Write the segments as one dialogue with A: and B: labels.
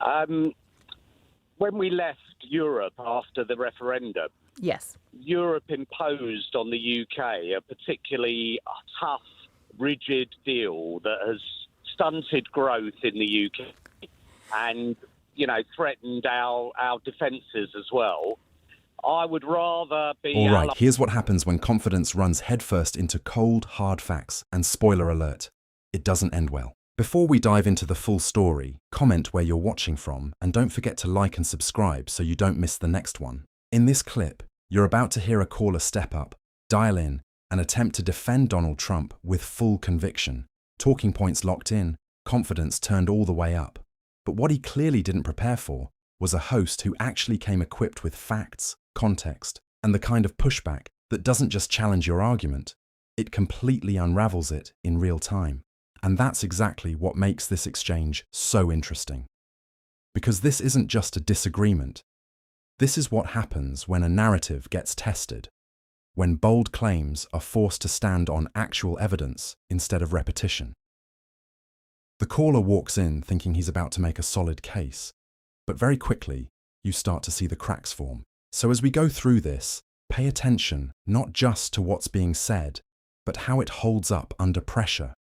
A: Um, when we left Europe after the referendum,
B: Yes.
A: Europe imposed on the UK a particularly tough, rigid deal that has stunted growth in the UK and, threatened our defences as well. I would rather be...
C: All right, here's what happens when confidence runs headfirst into cold, hard facts. And spoiler alert, it doesn't end well. Before we dive into the full story, comment where you're watching from and don't forget to like and subscribe so you don't miss the next one. In this clip, you're about to hear a caller step up, dial in, and attempt to defend Donald Trump with full conviction. Talking points locked in, confidence turned all the way up. But what he clearly didn't prepare for was a host who actually came equipped with facts, context, and the kind of pushback that doesn't just challenge your argument, it completely unravels it in real time. And that's exactly what makes this exchange so interesting. Because this isn't just a disagreement. This is what happens when a narrative gets tested, when bold claims are forced to stand on actual evidence instead of repetition. The caller walks in thinking he's about to make a solid case, but very quickly, you start to see the cracks form. So as we go through this, pay attention not just to what's being said, but how it holds up under pressure.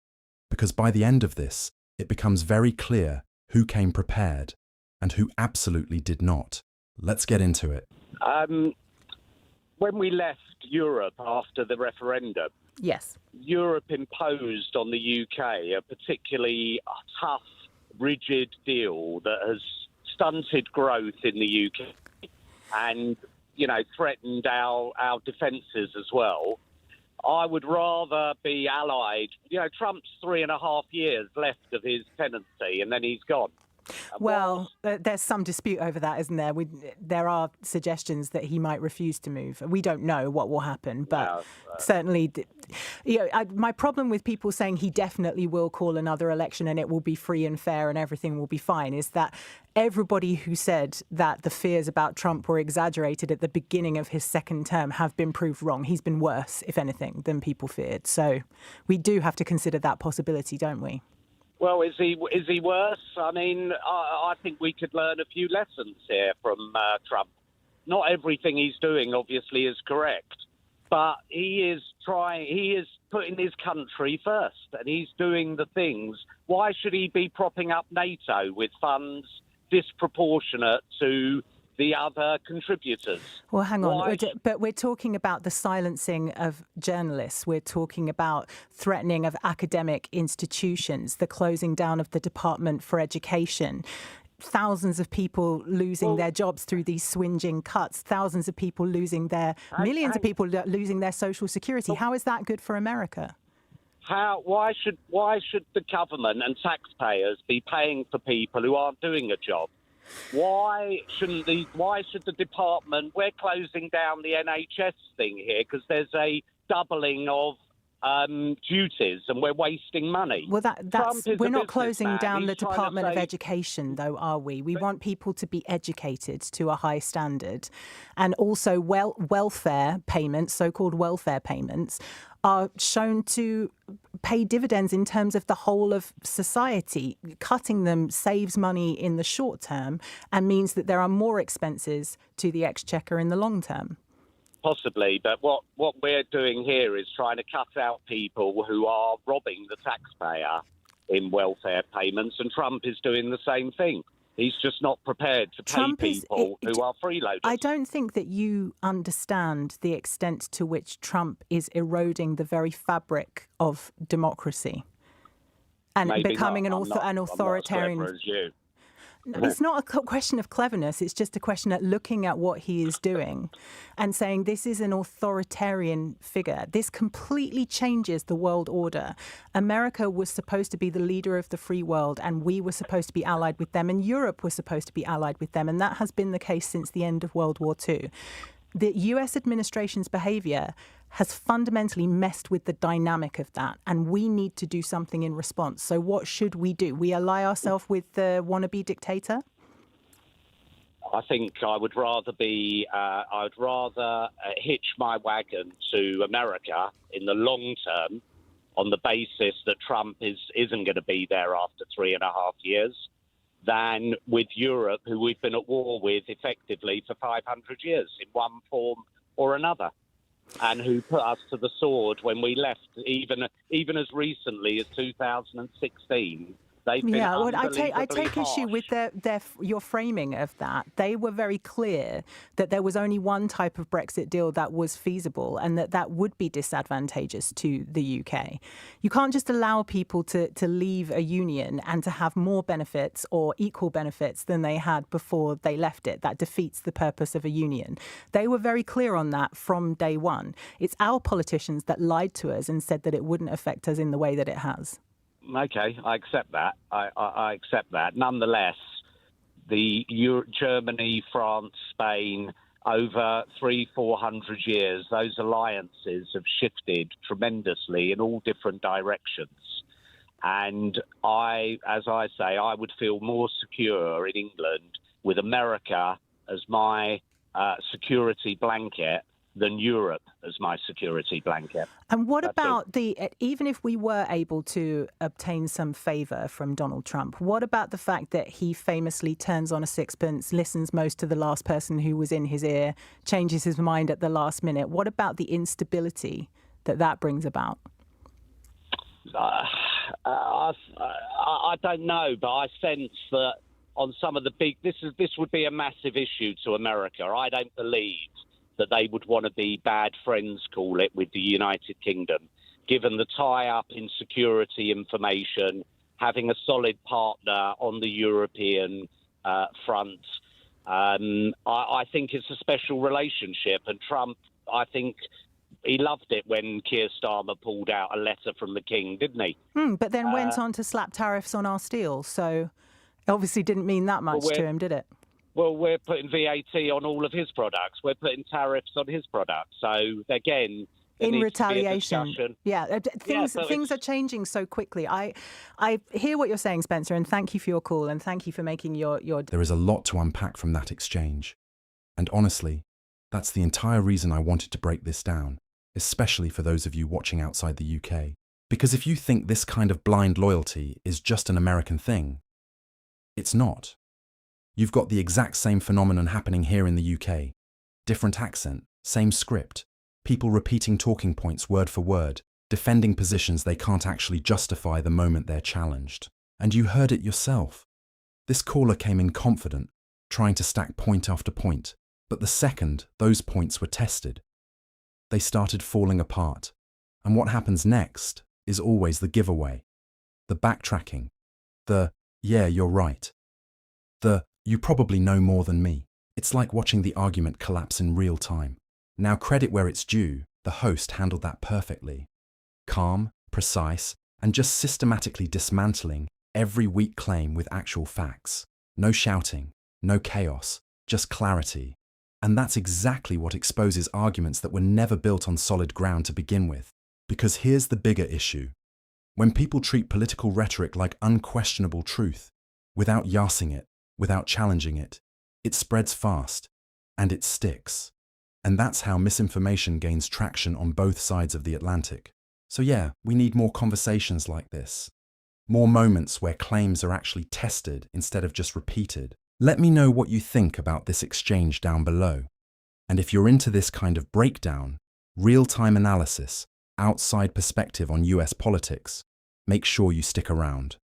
C: Because by the end of this, it becomes very clear who came prepared and who absolutely did not. Let's get into it.
A: When we left Europe after the referendum,
B: Yes.
A: Europe imposed on the UK a particularly tough, rigid deal that has stunted growth in the UK and, threatened our defences as well. I would rather be allied. Trump's 3.5 years left of his tenancy and then he's gone.
B: Well, there's some dispute over that, isn't there? There are suggestions that he might refuse to move. We don't know what will happen, but certainly, my problem with people saying he definitely will call another election and it will be free and fair and everything will be fine is that everybody who said that the fears about Trump were exaggerated at the beginning of his second term have been proved wrong. He's been worse, if anything, than people feared. So we do have to consider that possibility, don't we?
A: Well, is he worse? I mean, I think we could learn a few lessons here from Trump. Not everything he's doing, obviously, is correct, but he is putting his country first, and he's doing the things. Why should he be propping up NATO with funds disproportionate to the other contributors?
B: Well, hang on. But we're talking about the silencing of journalists. We're talking about threatening of academic institutions, the closing down of the Department for Education, thousands of people losing their jobs through these swinging cuts, thousands of people losing millions of people losing their social security. How is that good for America?
A: Why should the government and taxpayers be paying for people who aren't doing a job? Why should the department? We're closing down the NHS thing here because there's a doubling of duties and we're wasting money.
B: Well, we're not closing down the Department of Education, though, are we? We want people to be educated to a high standard. And also welfare payments, so-called welfare payments, are shown to pay dividends in terms of the whole of society. Cutting them saves money in the short term and means that there are more expenses to the exchequer in the long term.
A: Possibly, but what we're doing here is trying to cut out people who are robbing the taxpayer in welfare payments, and Trump is doing the same thing. He's just not prepared to pay people who are freeloaders. I
B: don't think that you understand the extent to which Trump is eroding the very fabric of democracy and becoming an authoritarian.
A: I'm not as clever as you.
B: It's not a question of cleverness. It's just a question of looking at what he is doing and saying this is an authoritarian figure. This completely changes the world order. America was supposed to be the leader of the free world, and we were supposed to be allied with them, and Europe was supposed to be allied with them. And that has been the case since the end of World War II. The US administration's behavior has fundamentally messed with the dynamic of that, and we need to do something in response. So what should we do? We ally ourselves with the wannabe dictator?
A: I think I would rather hitch my wagon to America in the long term on the basis that Trump isn't going to be there after 3.5 years. than with Europe, who we've been at war with effectively for 500 years in one form or another, and who put us to the sword when we left, even as recently as 2016. They've been
B: Well, I
A: unbelievably
B: take issue
A: harsh.
B: with your framing of that. They were very clear that there was only one type of Brexit deal that was feasible, and that would be disadvantageous to the UK. You can't just allow people to leave a union and to have more benefits or equal benefits than they had before they left it. That defeats the purpose of a union. They were very clear on that from day one. It's our politicians that lied to us and said that it wouldn't affect us in the way that it has.
A: Okay, I accept that. I accept that. Nonetheless, Germany, France, Spain, over 400 years, those alliances have shifted tremendously in all different directions. And as I say, I would feel more secure in England with America as my security blanket than Europe as my security blanket.
B: And what about even if we were able to obtain some favour from Donald Trump, what about the fact that he famously turns on a sixpence, listens most to the last person who was in his ear, changes his mind at the last minute? What about the instability that brings about?
A: I don't know, but I sense that on some of the this would be a massive issue to America. I don't believe that they would want to be bad friends, call it, with the United Kingdom, given the tie-up in security information, having a solid partner on the European front. I think it's a special relationship, and Trump, I think he loved it when Keir Starmer pulled out a letter from the King, didn't he?
B: But then went on to slap tariffs on our steel, so it obviously didn't mean that much to him, did it?
A: Well, we're putting VAT on all of his products. We're putting tariffs on his products. So, again,
B: in retaliation. Things are changing so quickly. I hear what you're saying, Spencer, and thank you for your call, and thank you for making your...
C: There is a lot to unpack from that exchange. And honestly, that's the entire reason I wanted to break this down, especially for those of you watching outside the UK. Because if you think this kind of blind loyalty is just an American thing, it's not. You've got the exact same phenomenon happening here in the UK. Different accent, same script, people repeating talking points word for word, defending positions they can't actually justify the moment they're challenged. And you heard it yourself. This caller came in confident, trying to stack point after point, but the second those points were tested, they started falling apart. And what happens next is always the giveaway, the backtracking, the, yeah, you're right, the, you probably know more than me. It's like watching the argument collapse in real time. Now, credit where it's due, the host handled that perfectly. Calm, precise, and just systematically dismantling every weak claim with actual facts. No shouting, no chaos, just clarity. And that's exactly what exposes arguments that were never built on solid ground to begin with. Because here's the bigger issue. When people treat political rhetoric like unquestionable truth, without yassing it, without challenging it, it spreads fast, and it sticks. And that's how misinformation gains traction on both sides of the Atlantic. So yeah, we need more conversations like this. More moments where claims are actually tested instead of just repeated. Let me know what you think about this exchange down below. And if you're into this kind of breakdown, real-time analysis, outside perspective on US politics, make sure you stick around.